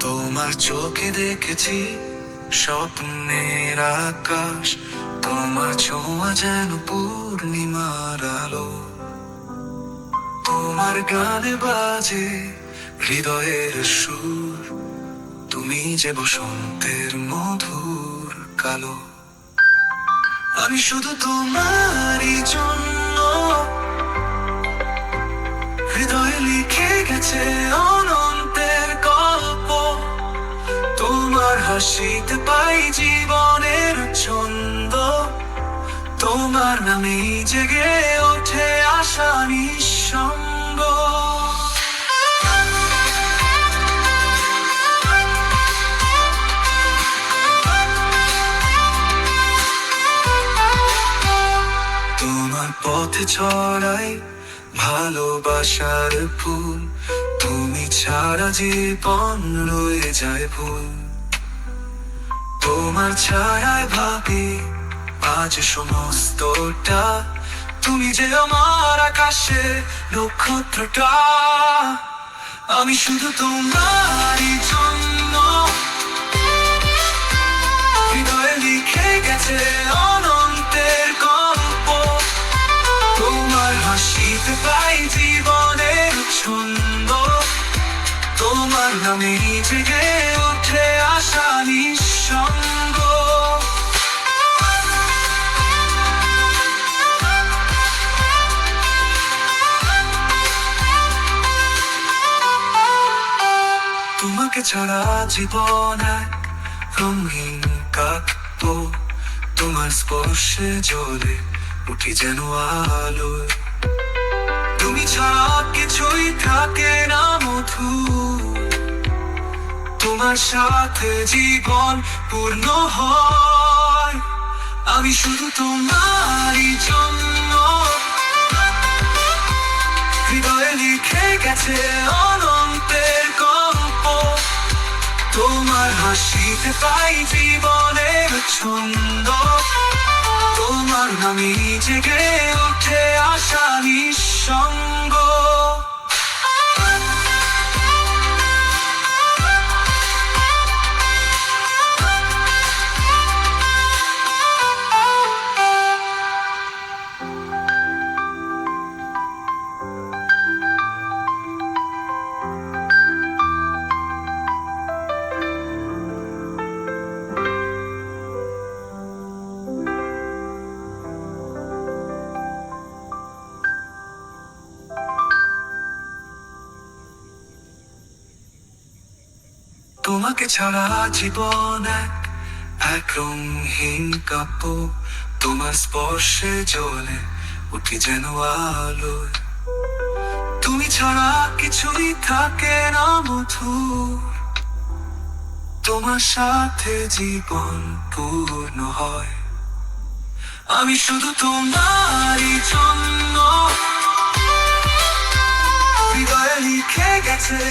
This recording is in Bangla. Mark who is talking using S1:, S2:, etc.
S1: তোমার চোখে দেখেছি স্বপ্নের আকাশ, তোমার ছোঁয়া যেন পূর্ণিমার আলো। তোমার গানে বাজে হৃদয়ের সুর, তুমি যে বসন্তের মধুর কালো। আমি শুধু তোমারই জন্য হৃদয়ে লিখে গেছে অনন্তের গল্প। তোমার হাসিতে পাই জীবনের ছন্দ, তোমার নামেই জেগে ওঠে আশা নিঃসঙ্গ। তোমার পথে ছড়াই ভালোবাসার ফুল, তুমি ছাড়া জীবন রয়ে যায় ভুল। তোমার ছায়ায় ভাবি আজ সমস্তটা, তুমি যে আমার আকাশে নক্ষত্রটা। আমি শুধু তোমারই জন্য হৃদয়ে লিখে গেছে অনন্তের গল্প। তোমার হাসিতে পাই জীবনের ছন্দ, তোমার নামে জেগে ওঠে আশা নিঃসঙ্গ। তোমাকে ছাড়া জীবন এক রঙিন কাব্য, তোমার স্পর্শে জ্বলে উঠি যেন আলোয়। তুমি ছাড়া কিছুই থাকে না মধু, তোমার সাথে জীবন পূর্ণ হয়। আমি শুধু তোমারই জন্য হৃদয়ে লিখে গেছে অনন্তের গল্প। তোমার হাসিতে পাই জীবনের ছন্দ, তোমার নামে জেগে ওঠে আশা নিঃসঙ্গ। তোমাকে ছাড়া জীবন এক রঙহীন কাব্য, তোমার স্পর্শে জ্বলে উঠি যেন আলোয়। তুমি ছাড়া কিছুই থাকে না মধুর, তোমার সাথে জীবন পূর্ণ হয়। আমি শুধু তোমারই জন্য হৃদয়ে লিখে গেছে